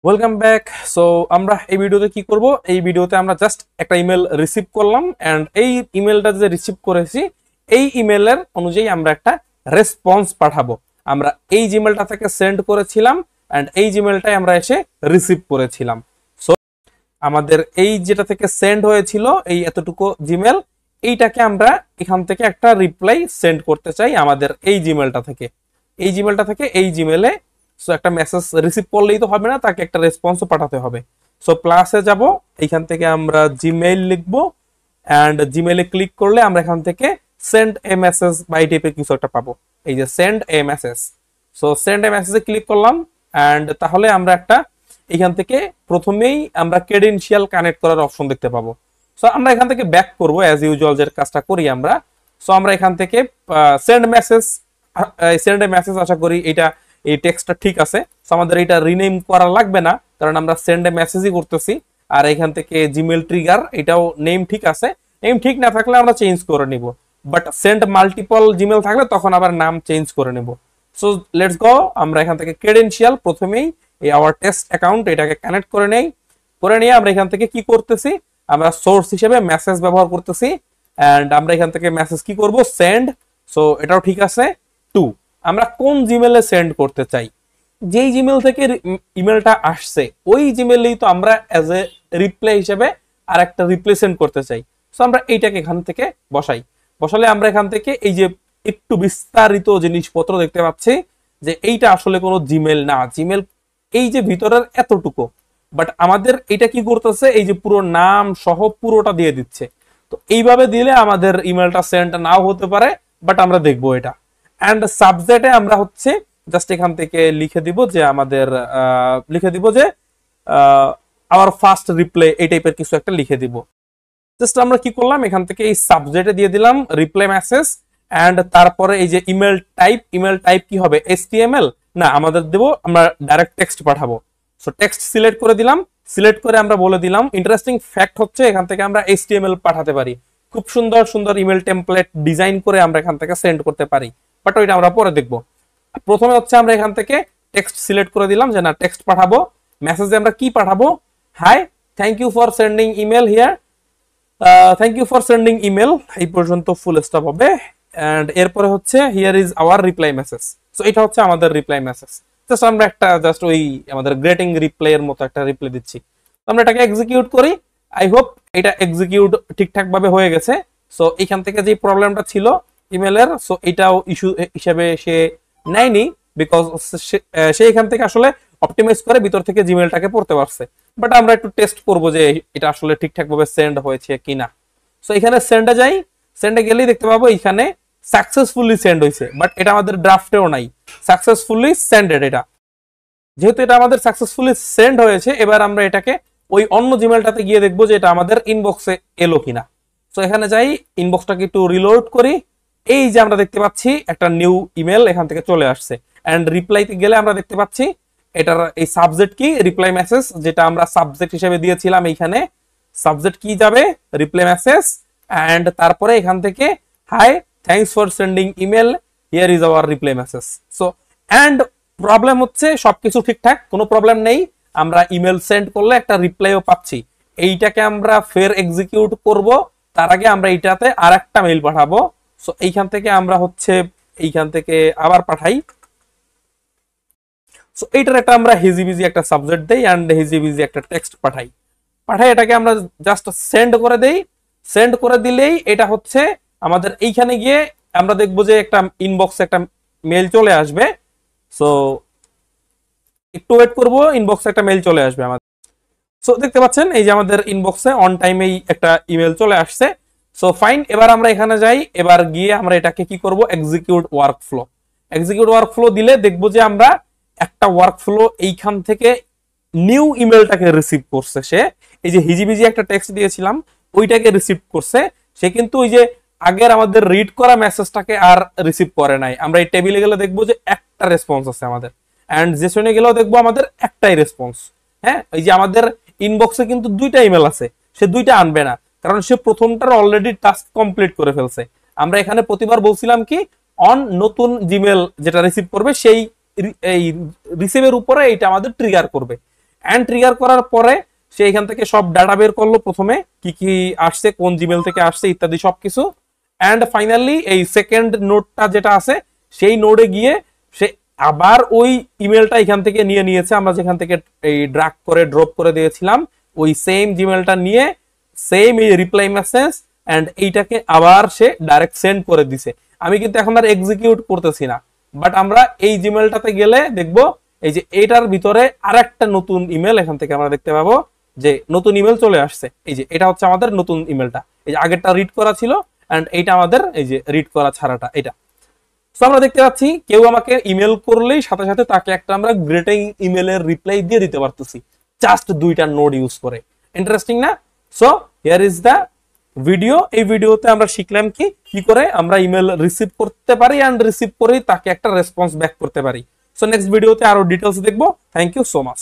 Welcome back. So আমরা এই ভিডিওতে কি করব, এই ভিডিওতে আমরা জাস্ট একটা ইমেল রিসিভ করলাম এন্ড এই ইমেলটা যে রিসিভ করেছি এই ইমেলের অনুযায়ী আমরা একটা রেসপন্স পাঠাবো। আমরা এই জিমেলটা থেকে সেন্ড করেছিলাম এন্ড এই জিমেলটাই আমরা এসে রিসিভ করেছিলাম। সো আমাদের এই যেটা থেকে সেন্ড হয়েছিল এই এতটুকু জিমেল, এইটাকে আমরা এখান থেকে একটা রিপ্লাই সেন্ড করতে চাই আমাদের এই জিমেলটা থেকে। এই জিমেলে সো একটা মেসেজ রিসিভ করলেই তো হবে না, তাকে একটা রেসপন্সও পাঠাতে হবে। সো প্লাসে যাব, এইখান থেকে আমরা জিমেইল লিখবো এন্ড জিমেইলে ক্লিক করলে আমরা এখান থেকে সেন্ড এ মেসেজ বা এই টাইপের কিছু একটা পাবো। এই যে সেন্ড এ মেসেজ, সো সেন্ড এ মেসেজে ক্লিক করলাম এন্ড তাহলে আমরা একটা এখান থেকে প্রথমেই আমরা ক্রেডেনশিয়াল কানেক্ট করার অপশন দেখতে পাবো। সো আমরা এখান থেকে ব্যাক করব অ্যাজ ইউজুয়াল যে কাজটা করি আমরা। সো আমরা এখান থেকে সেন্ড এ মেসেজ আশা করি এটা এই টেক্সটটা ঠিক আছে। সো আমাদের এটা রিনেম করা লাগবে না, কারণ আমরা সেন্ড এ মেসেজই করতেছি। আর এখান থেকে জিমেল ট্রিগার এটাও নেম ঠিক আছে, নেম ঠিক না থাকলে আমরা চেঞ্জ করে নিব, বাট সেন্ড মাল্টিপল জিমেল থাকলে তখন আবার নাম চেঞ্জ করে নেব। সো লেটস গো, আমরা এখান থেকে ক্রেডেনশিয়াল প্রথমেই এই আওয়ার টেস্ট অ্যাকাউন্ট এটাকে কানেক্ট করে নেই। করে নিয়ে আমরা এখান থেকে কি করতেছি, আমরা সোর্স হিসেবে মেসেজ ব্যবহার করতেছি এন্ড আমরা এখান থেকে মেসেজ কি করব, সেন্ড। সো এটাও ঠিক আছে। টু, আমরা কোন জিমেলে সেন্ড করতে চাই, যেই জিমেল থেকে ইমেলটা আসছে ওই জিমেলেই তো আমরা অ্যাজ এ রিপ্লাই হিসেবে আর একটা রিপ্লাই সেন্ড করতে চাই। সো আমরা এইটাকে এখান থেকে বসালে আমরা এখান থেকে এই যে একটু বিস্তারিত জিনিসপত্র দেখতে পাচ্ছি যে এইটা আসলে কোনো জিমেল না, জিমেল এই যে ভিতরের এতটুকু, বাট আমাদের এটা কি করতেছে, এই যে পুরো নাম সহ পুরোটা দিয়ে দিচ্ছে। তো এইভাবে দিলে আমাদের ইমেলটা সেন্ড নাও হতে পারে, বাট আমরা দেখবো এটা। এন্ড সাবজেক্টে আমরা হচ্ছে জাস্ট এখান থেকে লিখে দিব যে আমাদের আওয়ার ফার্স্ট রিপ্লাই, এই টাইপের কিছু একটা লিখে দিব। জাস্ট আমরা কি করলাম, এখান থেকে এই সাবজেক্টে দিয়ে দিলাম রিপ্লাই মেসেজ এন্ড তারপরে এই যে ইমেল টাইপ কি হবে, HTML না, আমাদের দেব আমরা ডাইরেক্ট টেক্সট পাঠাবো। সো টেক্সট সিলেক্ট করে দিলাম, সিলেক্ট করে আমরা বলে দিলাম ইন্টারেস্টিং ফ্যাক্ট হচ্ছে এখান থেকে আমরা HTML পাঠাতে পারি, খুব সুন্দর সুন্দর ইমেল টেমপ্লেট ডিজাইন করে আমরা এখান থেকে সেন্ড করতে পারি, বাট ওইটা আমরা পরে দেখবো। প্রথমে হচ্ছে আমরা এখান থেকে টেক্সট সিলেক্ট করে দিলাম যে না টেক্সট পাঠাবো। মেসেজে আমরা কি পাঠাবো, hi thank you for sending email here, thank you for sending email, এই পর্যন্ত ফুল স্টপ হবে এন্ড এরপরে হচ্ছে here is our reply message. So এটা হচ্ছে আমাদের রিপ্লাই মেসেজ। জাস্ট আমরা একটা ওই আমাদের গ্রেটিং রিপ্লাই এর মতো একটা রিপ্লাই দিচ্ছি। আমরা এটাকে এক্সিকিউট করি। আই হোপ এটা এক্সিকিউট ঠিকঠাক ভাবে হয়ে গেছে। সো এখান থেকে যে প্রবলেমটা ছিল ইমেলের, সো এটাও ইস্যু হিসেবে সে নেয়নি, বিকজ সে এখান থেকে আসলে অপটিমাইজ করে ভিতর থেকে জিমেলটাকে পড়তে পারছে। বাট আমরা একটু টেস্ট করব যে এটা আসলে ঠিকঠাক ভাবে সেন্ড হয়েছে কিনা। সো এখানে সেন্ডে যাই, সেন্ডে গেলেই দেখতে পাবো এখানে সাকসেসফুলি সেন্ড হয়েছে, বাট এটা আমাদের ড্রাফটেও নাই, সাকসেসফুলি সেন্ডেড। এটা যেহেতু এটা আমাদের সাকসেসফুলি সেন্ড হয়েছে, এবার আমরা এটাকে ওই অন্য জিমেলটাতে গিয়ে দেখবো যে এটা আমাদের ইনবক্সে এলো কিনা। সো এখানে যাই, ইনবক্সটাকে একটু রিলোড করি। এই যে আমরা দেখতে পাচ্ছি একটা নিউ ইমেল এখান থেকে চলে আসছে এন্ড রিপ্লাইতে গেলে আমরা দেখতে পাচ্ছি এটার এই সাবজেক্ট কি, রিপ্লাই মেসেজ, যেটা আমরা সাবজেক্ট হিসেবে দিয়েছিলাম। এইখানে সাবজেক্ট কি যাবে, রিপ্লাই মেসেজ এন্ড তারপরে এখান থেকে hi thanks for sending email here is our reply message. So and problem হচ্ছে সবকিছু ঠিকঠাক, কোনো প্রবলেম নেই, আমরা ইমেল সেন্ড করলে একটা রিপ্লাইও পাচ্ছি। এইটাকে আমরা ফের এক্সিকিউট করব, তার আগে আমরা এইটাতে আর একটা মেইল পাঠাবো। সো এইখান থেকে আমরা হচ্ছে এইখান থেকে আবার পাঠাই। সো এইটার একটা আমরা হিজিবিজি একটা সাবজেক্ট দেই এন্ড হিজিবিজি একটা টেক্সট পাঠাই। এটাকে আমরা জাস্ট সেন্ড করে দেই। সেন্ড করে দিলেই এটা হচ্ছে আমাদের এইখানে গিয়ে আমরা দেখবো যে একটা ইনবক্সে একটা মেইল চলে আসবে। সো একটু ওয়েট করবো, ইনবক্সে একটা মেইল চলে আসবে আমাদের। সো দেখতে পাচ্ছেন এই যে আমাদের ইনবক্সে অন টাইমেই একটা ইমেল চলে আসছে। সো ফাইন, এবার আমরা এখানে যাই, এবার গিয়ে আমরা এটাকে কি করব, এক্সিকিউট ওয়ার্কফ্লো। এক্সিকিউট ওয়ার্কফ্লো দিলে দেখবো যে আমরা একটা ওয়ার্কফ্লো এইখান থেকে নিউ ইমেলটাকে রিসিভ করছে। সে এই যে হিজিবিজি একটা টেক্সট দিয়েছিলাম ওইটাকে রিসিভ করছে, সে কিন্তু ওই যে আগের আমাদের রিড করা মেসেজটাকে আর রিসিভ করে নাই। আমরা এই টেবিলে গেলে দেখবো যে একটা রেসপন্স আছে আমাদের, এন্ড জেসনে গেলেও দেখবো আমাদের একটাই রেসপন্স। হ্যাঁ, এই যে আমাদের ইনবক্সে কিন্তু দুইটা ইমেল আছে, সে দুইটা আনবে না, কারণ সে প্রথমটার অলরেডি টাস্ক কমপ্লিট করে ফেলছে। আমরা এখানে প্রতিবার বলছিলাম কি, অন নতুন জিমেল যেটা রিসিভ করবে সেই এই রিসিভের উপরে এটা আমাদের ট্রিগার করবে। অ্যান্ড ট্রিগার করার পরে সে এখান থেকে সব ডাটা বের করলো, প্রথমে কি কি আসছে, কোন জিমেল থেকে আসছে ইত্যাদি সবকিছু। অ্যান্ড ফাইনালি এই সেকেন্ড নোডটা যেটা আছে সেই নোডে গিয়ে সে আবার ওই ইমেলটা এখান থেকে নিয়ে নিয়েছে, আমরা যেখান থেকে এই ড্রাগ করে ড্রপ করে দিয়েছিলাম ওই সেম জিমেলটা নিয়ে সেম এই রিপ্লাই মেসেজ এন্ড এইটাকে আবার সে ডাইরেক্ট সেন্ড করে দিছে। আমি কিন্তু এখন আর এক্সিকিউট করতেছি না, বাট আমরা এই জিমেলটাতে গেলে দেখবো এই যে এইটার ভিতরে আরেকটা নতুন ইমেল এখান থেকে আমরা দেখতে পাবো যে নতুন ইমেল চলে আসছে। এই যে এটা হচ্ছে আমাদের নতুন ইমেলটা, এই যে আগেরটা রিড করা ছিল এন্ড এইটা আমাদের এই যে রিড করা ছাড়াটা এটা। তো আমরা দেখতে পাচ্ছি কেউ আমাকে ইমেল করলেই সাথে সাথে তাকে একটা আমরা গ্রিটিং ইমেলের রিপ্লাই দিয়ে দিতে পারতেছি জাস্ট দুইটা নোড ইউজ করে। ইন্টারেস্টিং না? So here is the video. এই ভিডিওতে আমরা শিখলাম কি করে আমরা ইমেল রিসিভ করতে পারি এন্ড রিসিভ করেই তাকে একটা রেসপন্স ব্যাক করতে পারি। সো নেক্সট ভিডিওতে আরো ডিটেলস দেখবো। Thank you so much.